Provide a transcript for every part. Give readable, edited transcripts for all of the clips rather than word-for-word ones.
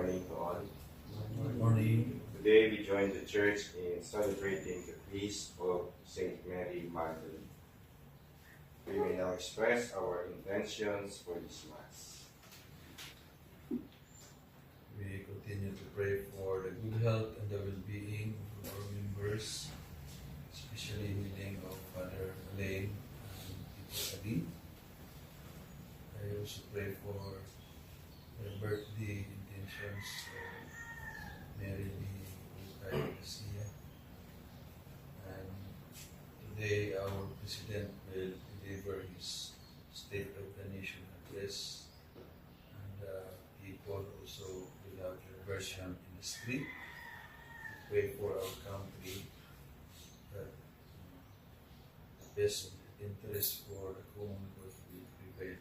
morning to all. Good morning. Today we join the church in celebrating the feast of Saint Mary Magdalene. We may now express our intentions for this Mass. We continue to pray for the good health and the well-being of our members, especially healing of Father Elaine and Tito Adi. I also pray for the birthday intentions of Mary Lee Garcia. And today our President will deliver his State of the Nation address. And people also will have their version in the street. Pray for our country that the best interest for the common good will prevail.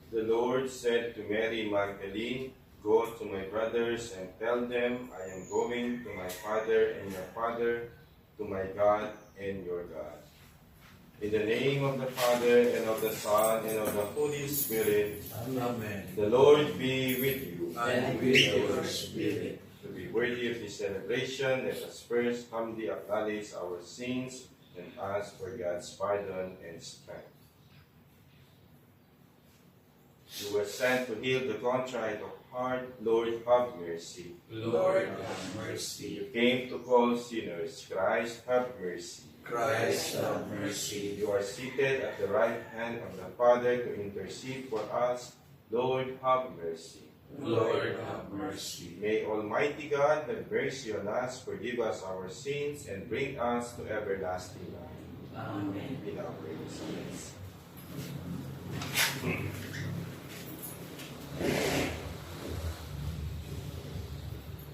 The Lord said to Mary Magdalene, "Go to my brothers and tell them, I am going to my Father and your Father, to my God and your God." In the name of the Father, and of the Son, and of the Holy Spirit, Amen. the Lord be with you. And with your spirit. To be worthy of this celebration, let us first humbly acknowledge our sins and ask for God's pardon and strength. You were sent to heal the contrite of heart. Lord, have mercy. Lord, have mercy. You came to call sinners. Christ, have mercy. Christ, have mercy. You are seated at the right hand of the Father to intercede for us. Lord, have mercy. Lord, have mercy. May Almighty God have mercy on us, forgive us our sins, and bring us to everlasting life. Amen. In our prayers.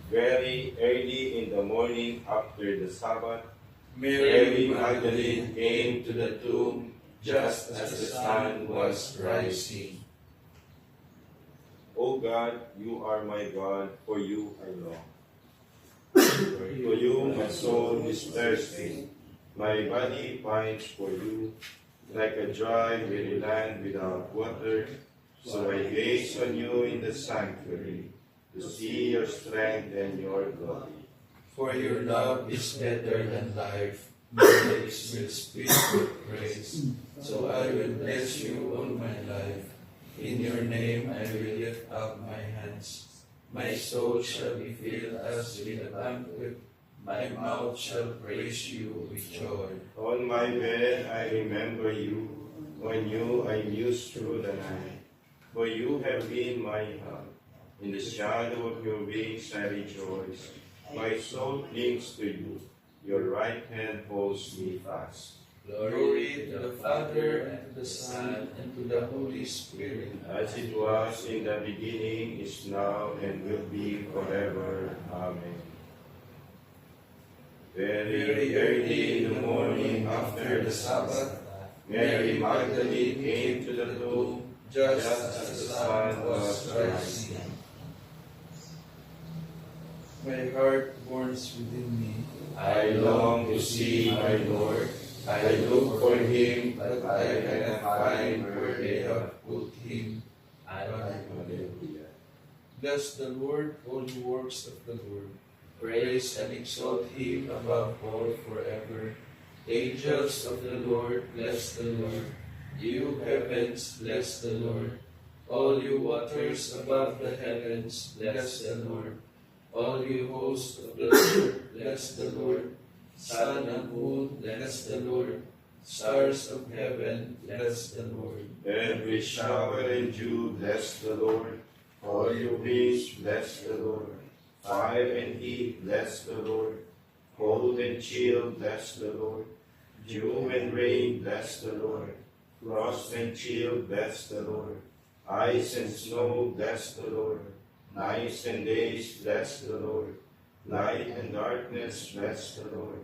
Very early in the morning after the Sabbath, Mary Magdalene came to the tomb just as the sun was rising. O God, you are my God, for you I long. For you my soul is thirsty, my body pines for you, like a dry, weary land without water. So I gaze on you in the sanctuary, to see your strength and your glory. For your love is better than life, my lips will speak with praise. So I will bless you all my life. In your name I will lift up my hands. My soul shall be filled as with a banquet. My mouth shall praise you with joy. On my bed I remember you, on you I muse through the night. For you have been my help. In the shadow of your wings I rejoice. My soul clings to you. Your right hand holds me fast. Glory to the Father, and to the Son, and to the Holy Spirit. As it was in the beginning, is now, and will be forever. Amen. Very early in the morning after the Sabbath, Mary Magdalene came to the tomb just as the sun was rising. My heart burns within me. I long to see my Lord. I look for him, but I cannot find where they have put him. Hallelujah. Bless the Lord, all you works of the Lord. Praise and exalt him above all forever. Angels of the Lord, bless the Lord. You heavens, bless the Lord. All you waters above the heavens, bless the Lord. All you hosts of the Lord, bless the Lord. Sun and moon, bless the Lord. Stars of heaven, bless the Lord. Every shower and dew, bless the Lord. All your winds, bless the Lord. Fire and heat, bless the Lord. Cold and chill, bless the Lord. Dew and rain, bless the Lord. Frost and chill, bless the Lord. Ice and snow, bless the Lord. Nights and days, bless the Lord. Light and darkness, bless the Lord.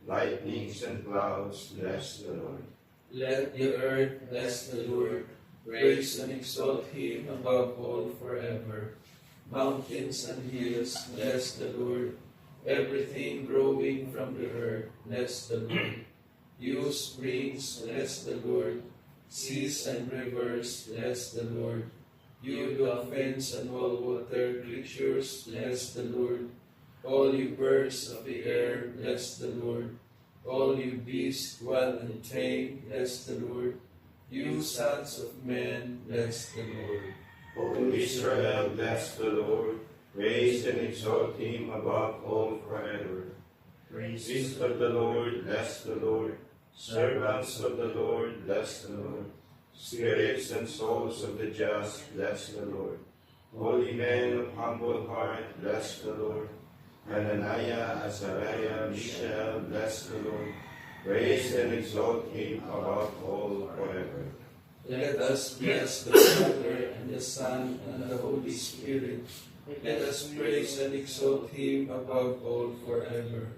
Lightnings and clouds, bless the Lord. Let the earth bless the Lord. Praise and exalt him above all forever. Mountains and hills, bless the Lord. Everything growing from the earth, bless the Lord. You springs, bless the Lord. Seas and rivers, bless the Lord. You dolphins and all water creatures, bless the Lord. All you birds of the air, bless the Lord. All you beasts, wild and tame, bless the Lord. You sons of men, bless the Lord. O Israel, bless the Lord. Praise and exalt him above all forever. Priests of the Lord, bless the Lord. Servants of the Lord, bless the Lord. Spirits and souls of the just, bless the Lord. Holy men of humble heart, bless the Lord. Hananiah, Azariah, Mishael, bless the Lord. Praise and exalt him above all forever. Let us bless the Father and the Son and the Holy Spirit. Let us praise and exalt him above all forever.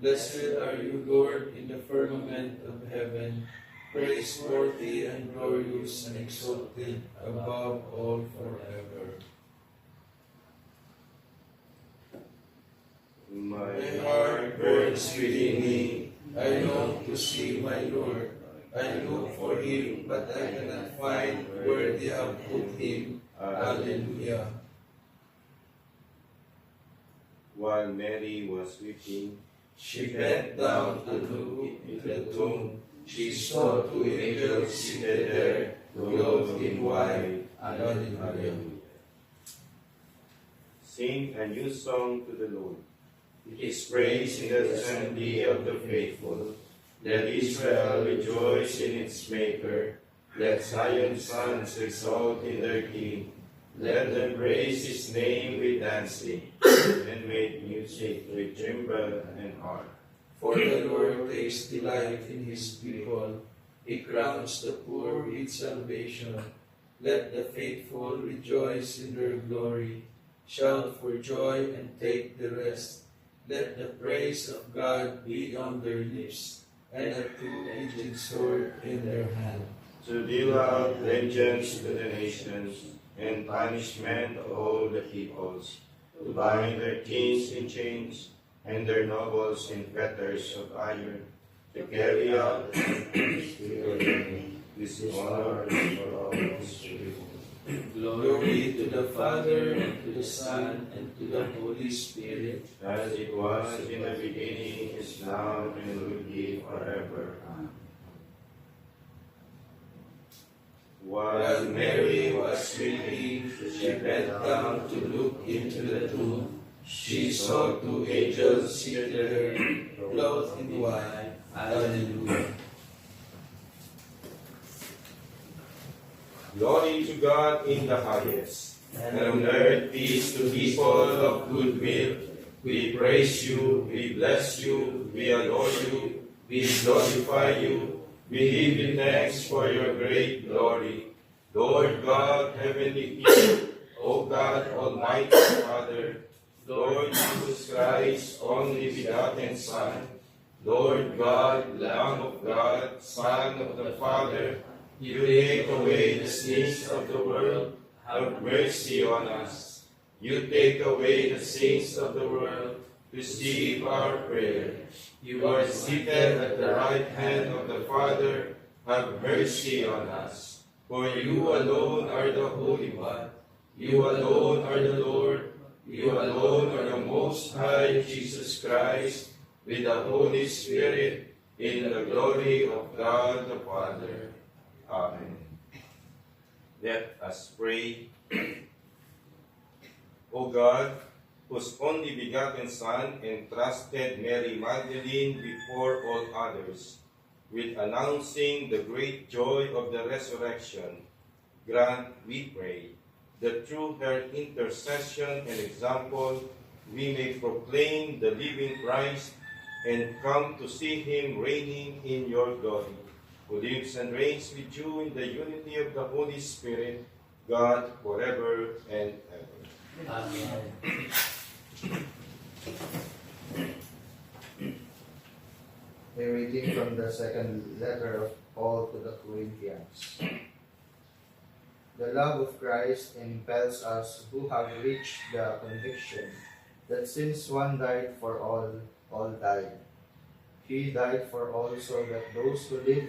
Blessed are you, Lord, in the firmament of heaven, praiseworthy and glorious and exalted above all forever. My My heart burns within me. I long to see my Lord. I look for him, but I cannot find where they have put him. Hallelujah. While Mary was weeping, She bent down to look into the tomb. She saw two angels seated there, clothed in white. Hallelujah. sing a new song to the Lord. His praise in the assembly of the faithful. Let Israel rejoice in its Maker. Let Zion's sons exalt in their King. Let them praise his name with dancing, and make music with timbrel and harp. For the Lord takes delight in his people. He crowns the poor with salvation. Let the faithful rejoice in their glory. Shout for joy and take the rest. Let the praise of God be on their lips, and a two-edged sword in their hand. To deal out vengeance to the nations, and punishment to all the peoples. To bind their kings in chains, and their nobles in fetters of iron. To carry out this honor for all his people. Glory to the Father, and to the Son, and to the Holy Spirit. As it was in the beginning, is now, and will be forever. While Mary was sleeping, she bent down to look into the tomb. She saw two angels seated there, clothed in white. Hallelujah. Glory to God in the highest, and on earth peace to people of good will. We praise you, we bless you, we adore you, we glorify you, we give you thanks for your great glory. Lord God, heavenly King, O God, Almighty Father, Lord Jesus Christ, only begotten Son, Lord God, Lamb of God, Son of the Father, you take away the sins of the world, have mercy on us. You take away the sins of the world, receive our prayer. You are seated at the right hand of the Father, have mercy on us. For you alone are the Holy One. You alone are the Lord. You alone are the Most High Jesus Christ, with the Holy Spirit, in the glory of God the Father. Amen. Let us pray. O God, whose only begotten Son entrusted Mary Magdalene before all others, with announcing the great joy of the resurrection, grant, we pray, that through her intercession and example, we may proclaim the living Christ and come to see him reigning in your glory, who lives and reigns with you in the unity of the Holy Spirit, God, forever and ever. Amen. A reading from the second letter of Paul to the Corinthians. The love of Christ impels us who have reached the conviction that since one died for all died. He died for all so that those who live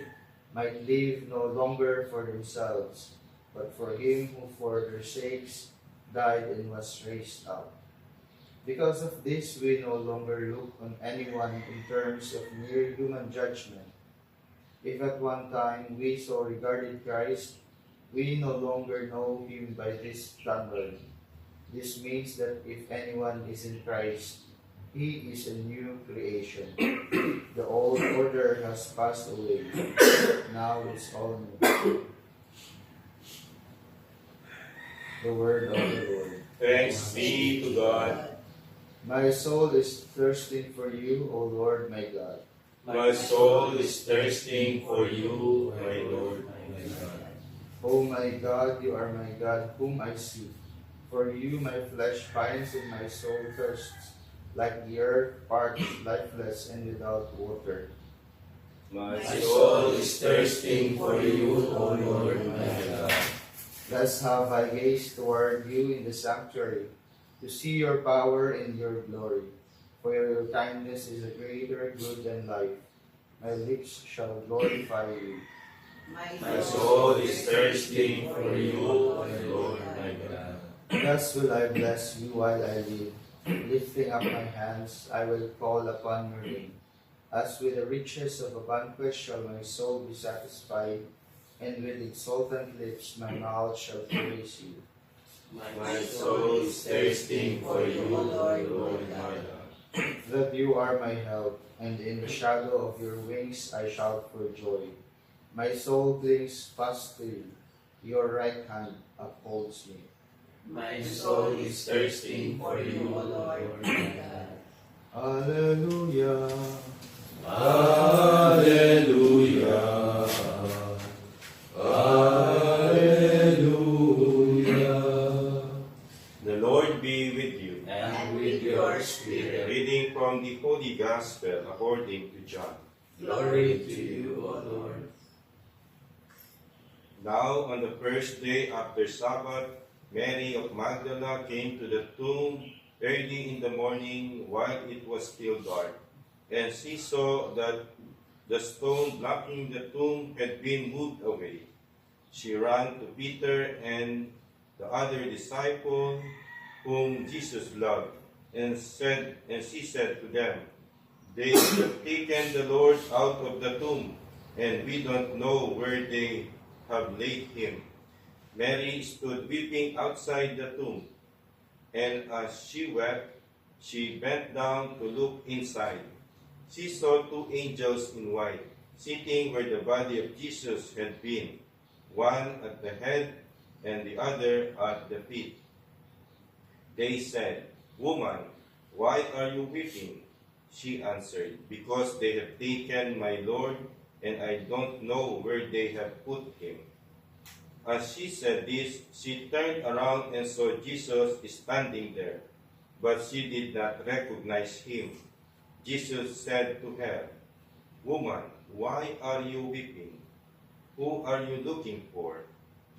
might live no longer for themselves, but for him who for their sakes died and was raised up. Because of this, we no longer look on anyone in terms of mere human judgment. If at one time we so regarded Christ, we no longer know him by this standard. This means that if anyone is in Christ, he is a new creation. The old order has passed away. Now it's all new. The word of the Lord. Thanks be to God. My soul is thirsting for you, O Lord my God. My soul is thirsting for you, my Lord. My God. O my God, you are my God, whom I seek. For you my flesh pines and my soul thirsts, like the earth, parched, lifeless, and without water. My soul is thirsting for you, O Lord, my God. Thus have I gazed toward you in the sanctuary, to see your power and your glory. For your kindness is a greater good than life. My lips shall glorify you. My soul is thirsting for you, O Lord, my God. Thus will I bless you while I live. Lifting up my hands, I will call upon your name. As with the riches of a banquet shall my soul be satisfied, and with exultant lips my mouth shall praise you. My soul is thirsting for you, O Lord, my God. That you are my help, and in the shadow of your wings I shout for joy. My soul clings fast to you. Your right hand upholds me. My soul is thirsting for you, O Lord, my God. Hallelujah. Hallelujah. Hallelujah. The Lord be with you. And with your spirit. Reading from the Holy Gospel according to John. Glory to you, O Lord. Now on the first day after Sabbath, Mary of Magdala came to the tomb early in the morning while it was still dark, and she saw that the stone blocking the tomb had been moved away. She ran to Peter and the other disciple whom Jesus loved, and she said to them, "They have taken the Lord out of the tomb, and we don't know where they have laid him." Mary stood weeping outside the tomb, and as she wept, she bent down to look inside. She saw two angels in white, sitting where the body of Jesus had been, one at the head and the other at the feet. They said, "Woman, why are you weeping?" She answered, "Because they have taken my Lord, and I don't know where they have put him." As she said this, she turned around and saw Jesus standing there, but she did not recognize him. Jesus said to her, "Woman, why are you weeping? Who are you looking for?"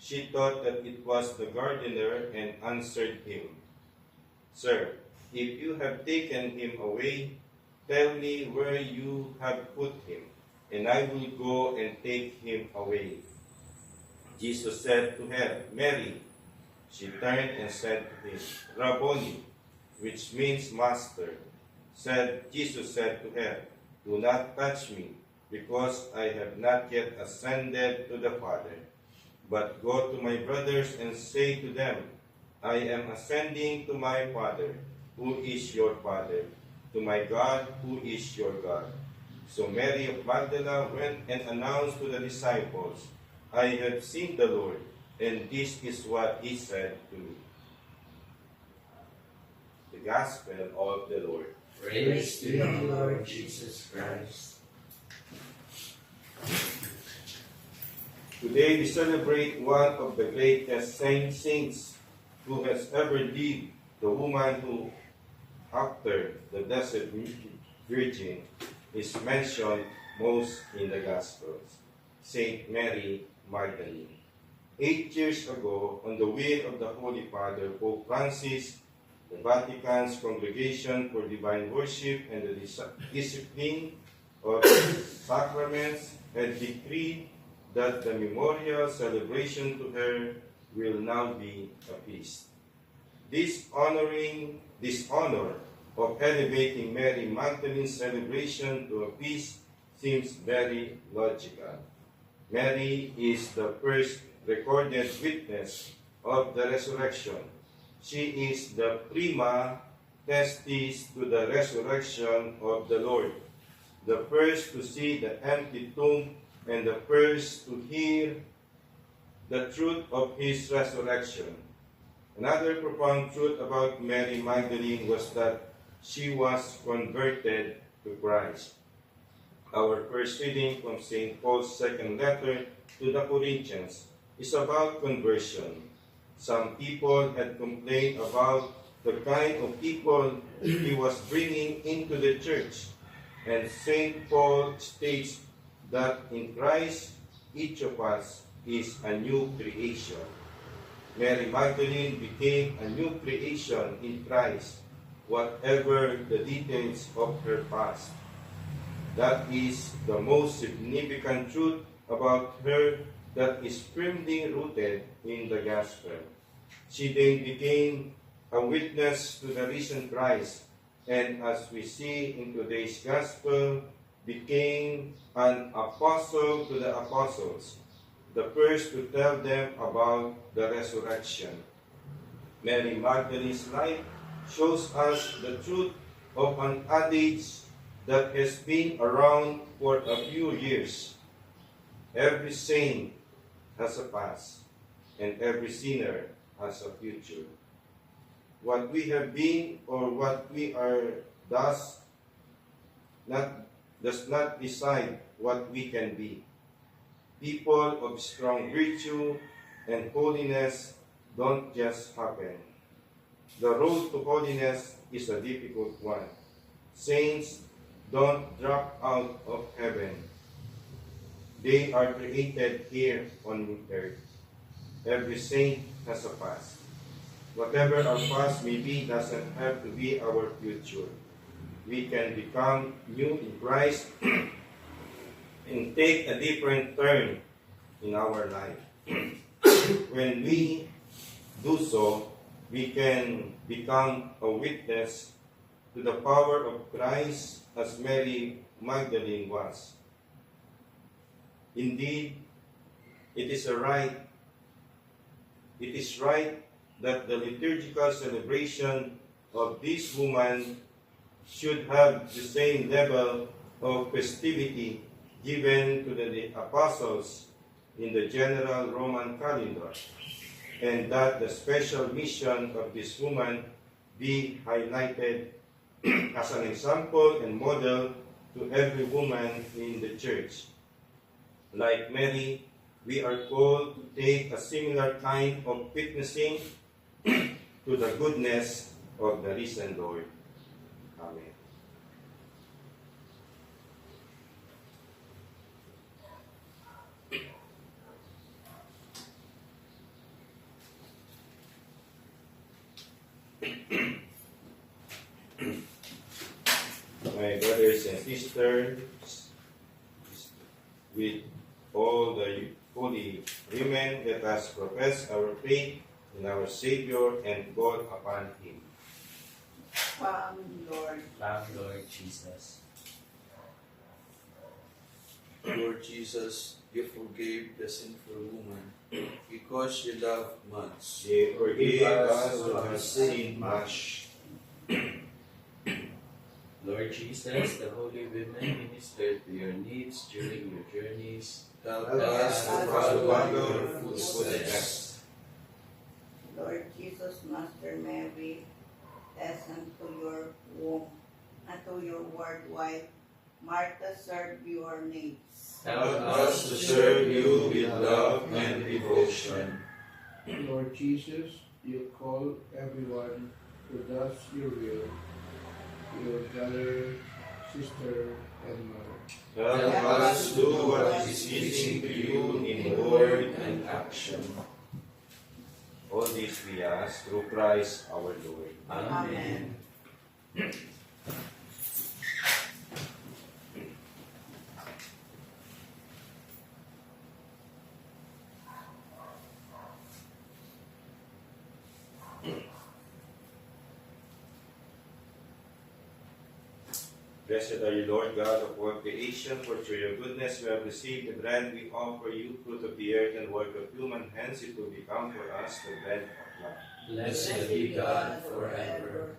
She thought that it was the gardener and answered him, "Sir, if you have taken him away, tell me where you have put him, and I will go and take him away." Jesus said to her, "Mary." She turned and said to him, "Rabboni," which means master. Jesus said to her, "Do not touch me, because I have not yet ascended to the Father. But go to my brothers and say to them, I am ascending to my Father, who is your Father, to my God, who is your God." So Mary of Magdala went and announced to the disciples, "I have seen the Lord, and this is what he said to me." The Gospel of the Lord. Praise to you, Lord Jesus Christ. Today we celebrate one of the greatest saints who has ever lived, the woman who, after the Blessed Virgin, is mentioned most in the Gospels, Saint Mary Magdalene. 8 years ago, on the will of the Holy Father, Pope Francis, the Vatican's Congregation for Divine Worship and the Discipline of Sacraments had decreed that the memorial celebration to her will now be a feast. This honor of elevating Mary Magdalene's celebration to a feast seems very logical. Mary is the first recorded witness of the resurrection. She is the prima testis to the resurrection of the Lord, the first to see the empty tomb and the first to hear the truth of his resurrection. Another profound truth about Mary Magdalene was that she was converted to Christ. Our first reading from St. Paul's second letter to the Corinthians is about conversion. Some people had complained about the kind of people he was bringing into the church, and St. Paul states that in Christ, each of us is a new creation. Mary Magdalene became a new creation in Christ, whatever the details of her past. That is the most significant truth about her that is firmly rooted in the gospel. She then became a witness to the risen Christ, and as we see in today's gospel, became an apostle to the apostles, the first to tell them about the resurrection. Mary Magdalene's life shows us the truth of an adage that has been around for a few years. Every saint has a past, and every sinner has a future. What we have been or what we are does not decide what we can be. People of strong virtue and holiness don't just happen. The road to holiness is a difficult one. Saints don't drop out of heaven. They are created here on earth. Every saint has a past. Whatever our past may be doesn't have to be our future. We can become new in Christ and take a different turn in our life. When we do so, we can become a witness to the power of Christ as Mary Magdalene was. Indeed, it is right that the liturgical celebration of this woman should have the same level of festivity given to the apostles in the general Roman calendar, and that the special mission of this woman be highlighted as an example and model to every woman in the church. Like Mary, we are called to take a similar kind of witnessing to the goodness of the risen Lord. Amen. My brothers and sisters, with all the holy women, let us profess our faith in our Savior and call upon Him. Come, Lord. Love, Lord Jesus. Lord Jesus, you forgave the sinful woman because you love much. They forgive us who have sinned much. Lord Jesus, the holy women minister to your needs during your journeys. Help Help us us to to follow follow your your footsteps. Lord Jesus, Master Mary, hasten to your womb and to your word wife, Martha, serve your needs. Help us to serve you with love and devotion. Lord Jesus, you call everyone who does your will, your brother, sister, and mother. Help us do what is pleasing to you in word and action. All this we ask through Christ our Lord. Amen. Blessed are you, Lord God of all creation, for through your goodness we have received the bread we offer you, fruit of the earth and work of human hands. It will become for us the bread of life. Blessed be God forever.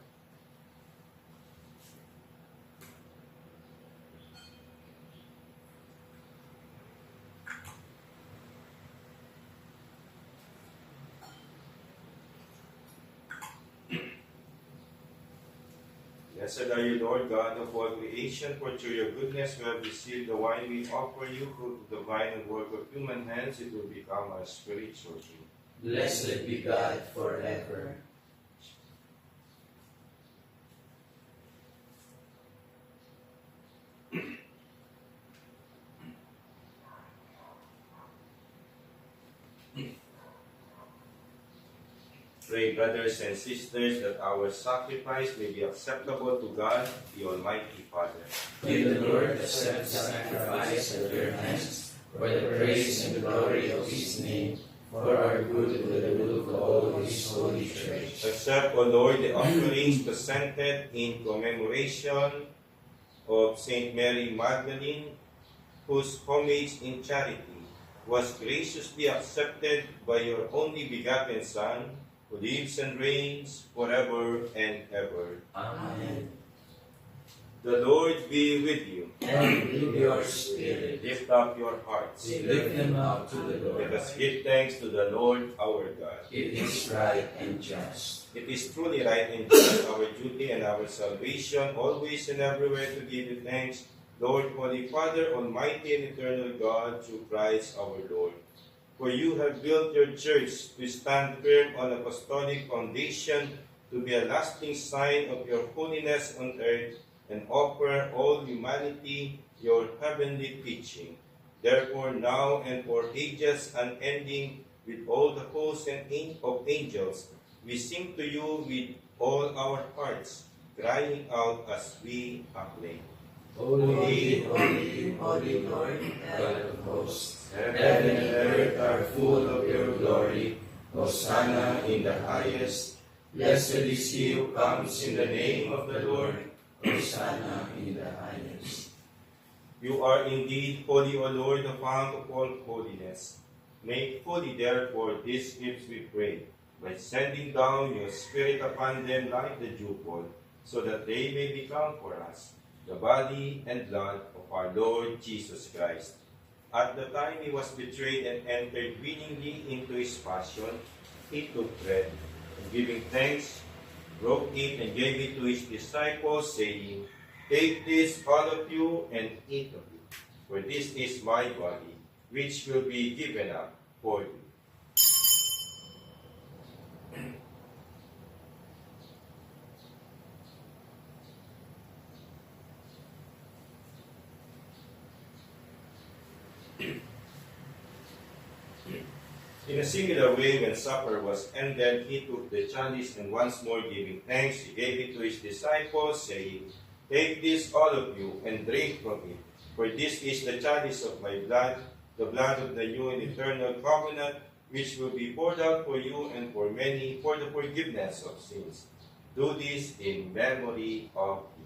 Blessed are you, Lord God of all creation, for through your goodness we have received the wine we offer you, fruit of the vine and work of human hands. It will become our spiritual food. Blessed be God forever. Pray, brothers and sisters, that our sacrifice may be acceptable to God, the Almighty Father. May the Lord accept the sacrifice at your hands for the praise and glory of his name, for our good and the good of all his holy church. Accept, O Lord, the offerings presented in commemoration of Saint Mary Magdalene, whose homage in charity was graciously accepted by your only begotten Son, who lives and reigns forever and ever. Amen. The Lord be with you. And with your spirit, Lift up your hearts. we lift them up to the Let Lord. us give thanks to the Lord our God. It is right and just. It is truly right and just, our duty and our salvation, always and everywhere to give you thanks, Lord, Holy Father, Almighty and eternal God, through Christ our Lord. For you have built your church to stand firm on apostolic foundation, to be a lasting sign of your holiness on earth, and offer all humanity your heavenly teaching. Therefore, now and for ages unending, with all the hosts and of angels, we sing to you with all our hearts, crying out as we acclaim. Holy, holy, holy Lord, God of hosts. Heaven and earth are full of your glory. Hosanna in the highest. Blessed is he who comes in the name of the Lord. Hosanna in the highest. You are indeed holy, O Lord, the fount of all holiness. Make holy, therefore, these gifts, we pray, by sending down your Spirit upon them like the dewfall, so that they may become for us the body and blood of our Lord Jesus Christ. At the time he was betrayed and entered willingly into his passion, he took bread, and giving thanks, broke it and gave it to his disciples, saying, Take this, all of you, and eat of it, for this is my body, which will be given up for you. In a similar way, when supper was ended, he took the chalice, and once more giving thanks, he gave it to his disciples, saying, Take this, all of you, and drink from it, for this is the chalice of my blood, the blood of the new and eternal covenant, which will be poured out for you and for many for the forgiveness of sins. Do this in memory of me.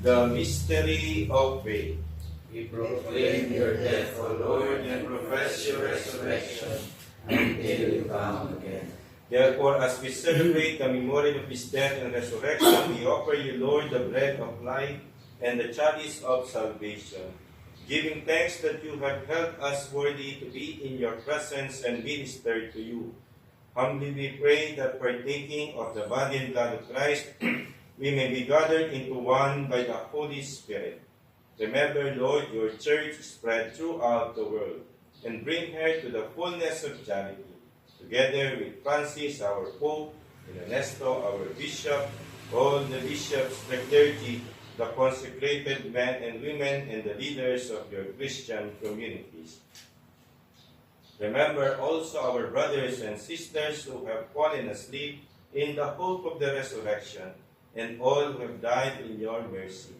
The mystery of faith. We proclaim your death, O Lord, and profess your resurrection until you come again. Therefore, as we celebrate the memorial of his death and resurrection, we offer you, Lord, the bread of life and the chalice of salvation, giving thanks that you have held us worthy to be in your presence and minister to you. Humbly we pray that partaking of the body and blood of Christ, we may be gathered into one by the Holy Spirit. Remember, Lord, your church spread throughout the world, and bring her to the fullness of charity, together with Francis, our Pope, and Ernesto, our Bishop, all the bishops, the clergy, the consecrated men and women, and the leaders of your Christian communities. Remember also our brothers and sisters who have fallen asleep in the hope of the resurrection, and all who have died in your mercy.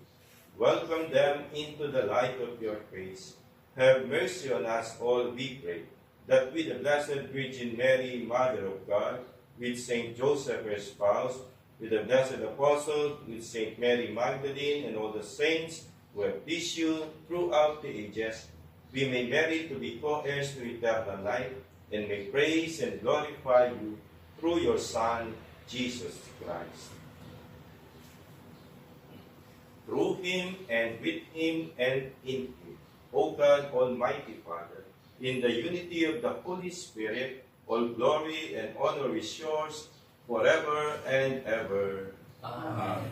Welcome them into the light of your grace. Have mercy on us all, we pray, that with the Blessed Virgin Mary, Mother of God, with Saint Joseph, her spouse, with the blessed apostles, with Saint Mary Magdalene, and all the saints who have pleased you throughout the ages, we may merit to be co-heirs to eternal life, and may praise and glorify you through your Son, Jesus Christ. Through him, and with him, and in him, O God, Almighty Father, in the unity of the Holy Spirit, all glory and honor is yours forever and ever. Amen.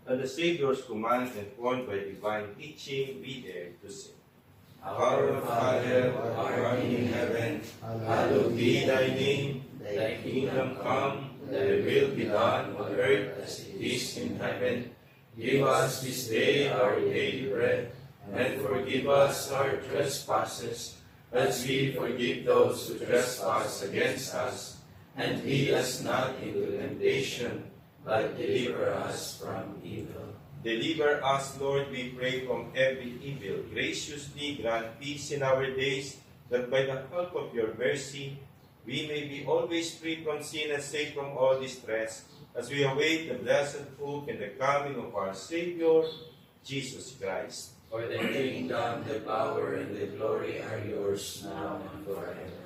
At the Savior's command, informed by divine teaching, we dare to sing. Our Father, who art in heaven, hallowed be thy name. Thy kingdom come, thy will be done on earth as it is in heaven. Give us this day our daily bread, and forgive us our trespasses, as we forgive those who trespass against us. And lead us not into temptation, but deliver us from evil. Deliver us, Lord, we pray, from every evil. Graciously grant peace in our days, that by the help of your mercy, we may be always free from sin and safe from all distress, as we await the blessed hope and the coming of our Savior, Jesus Christ. For the kingdom, the power, and the glory are yours now and forever.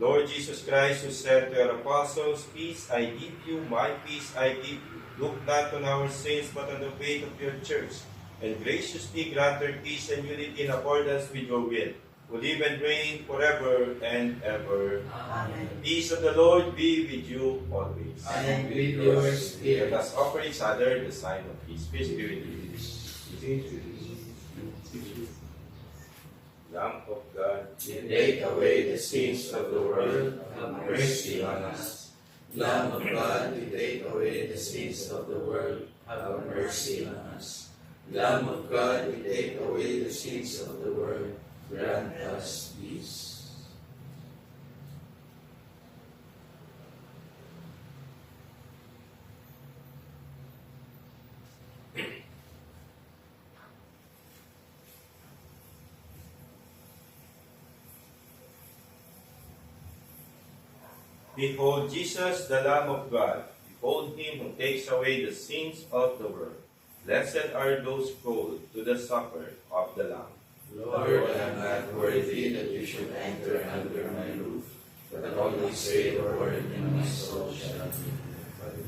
Lord Jesus Christ, who said to your apostles, Peace I give you, my peace I give you. Look not on our sins, but on the faith of your church, and graciously grant her peace and unity in accordance with your will, who live and reign forever and ever. Amen. Peace of the Lord be with you always. And with your Let spirit. us offer each other the sign of peace. Peace be with you. Lamb of God, You take away the sins of the world, have mercy on us. Lamb of God, you take away the sins of the world, have mercy on us. Lamb of God, you take away the sins of the world, grant us peace. behold Jesus, the Lamb of God. Behold him who takes away the sins of the world. Blessed are those called to the supper of the Lamb. Lord, I am not worthy that you should enter under my roof, but only say the word, and my soul shall be satisfied.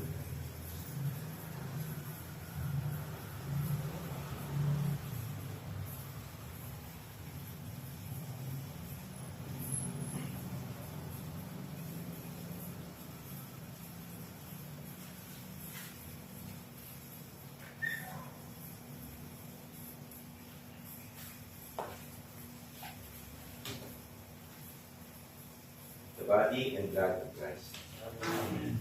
The body and blood of Christ. Amen.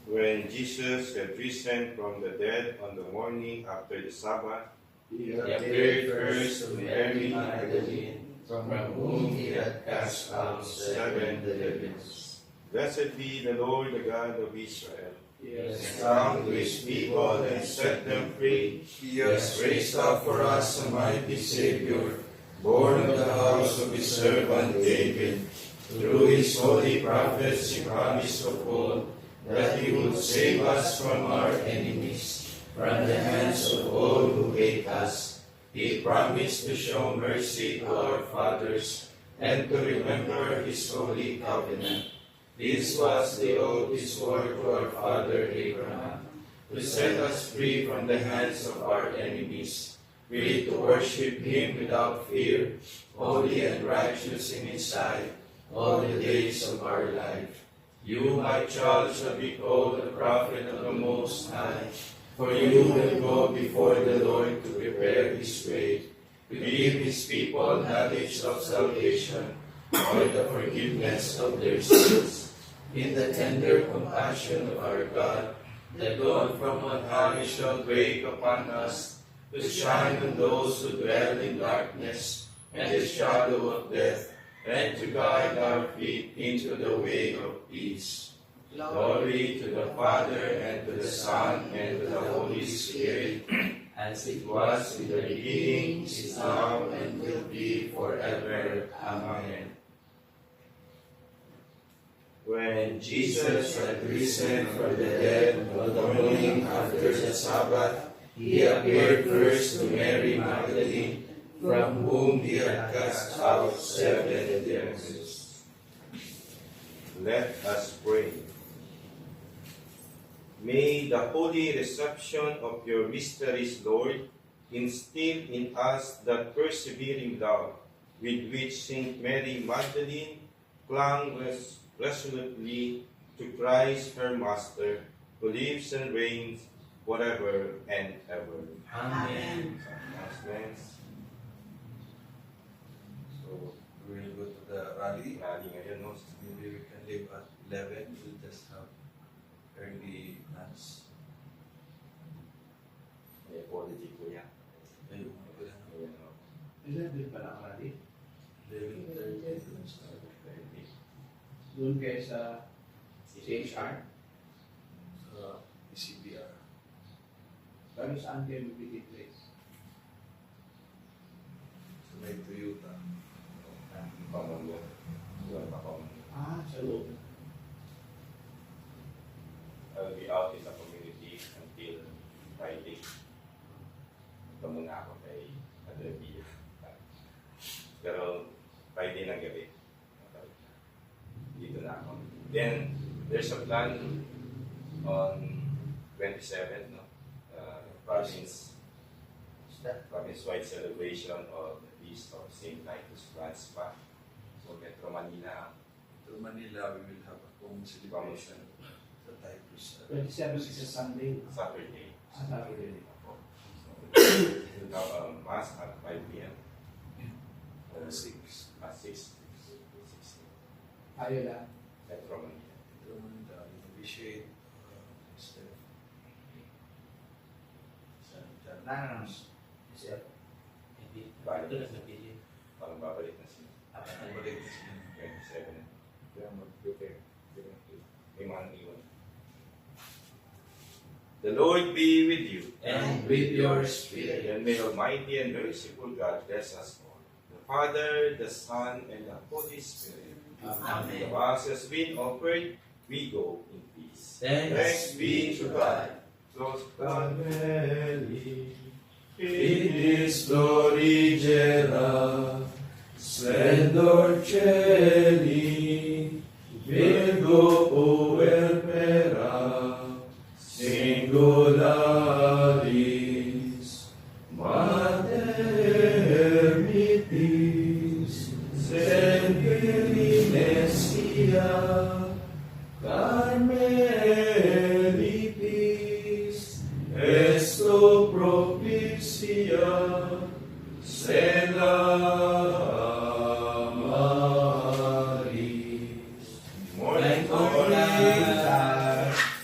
When Jesus had risen from the dead on the morning after the Sabbath, He He appeared first to Mary Magdalene, from from whom he had cast out 7 demons. blessed be the Lord, the God of Israel. He has come to his people and set them free. He has raised up for us a mighty Savior, born of the house of his servant David. Through his holy prophets he promised of old that he would save us from our enemies, from the hands of all who hate us. He promised to show mercy to our fathers and to remember his holy covenant. This was the oath he swore to our father Abraham, to set us free from the hands of our enemies, free to worship him without fear, holy and righteous in his sight, all the days of our life. You, my child, shall be called the prophet of the Most High, for you will go before the Lord to prepare his way, to give his people knowledge of salvation, for the forgiveness of their sins. In the tender compassion of our God, the dawn from on high shall break upon us, to shine on those who dwell in darkness and the shadow of death, and to guide our feet into the way of peace. Glory to the Father, and to the Son, and to the Holy Spirit, as it was in the beginning, is now, and will be forever. Amen. When Jesus had risen from the dead on the morning after the Sabbath, he appeared first to Mary Magdalene, from whom he had cast out 7 demons. Let us pray. May the holy reception of your mysteries, Lord, instill in us that persevering love with which Saint Mary Magdalene clung resolutely to Christ her Master, who lives and reigns forever and ever. Amen. Announcements. So we will go to the rally. Lagi ngayon, no? Maybe we can leave at 11. We'll just have early mass. May apology po yan. Ayun, wala na. Ayan, no? Ilan din pala ang rally? 11:30 dun sa Doon kayo sa CHR? ECBR. Pero saan kayo magbigay place? So may Toyota. Pamungo. Yun, pamungo. Sa loob. I'll be out in the community until Friday. Ito muna ako kay Adrevia. Pero Friday ng gabi. Dito na ako. Then, there's a plan on 27th, no? Province-wide celebration of the Feast of St. Titus Francispa. So, Metro Manila, To Manila, we will have a common celebration sa Titus. 27 is a Sunday. Saturday. Saturday. We'll have a mass at 5 p.m. 6. At 6. Ayaw lang. Metro Manila. To Manila, we appreciate Mr. San No. Balik. Parang babalik na sila. Balik na sila. 27. Kaya mag-prepare. May mga iwan. The Lord be with you. And with your spirit. And may Almighty and merciful God bless us all. The Father, the Son, and the Holy Spirit. Amen. The Mass has been offered. We go in peace. Thanks be to God. Close. Fidelis Florigera, Splendor Celi, Virgo Puerpera, Singularis, Mater Mitis, Semper Carmelitis, esto propicia, Stella Maris. Morning,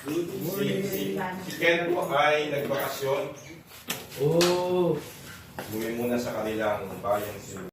Good Si Ken po ay nagbakasyon. Oh, Umuwi muna sa kanilang bayang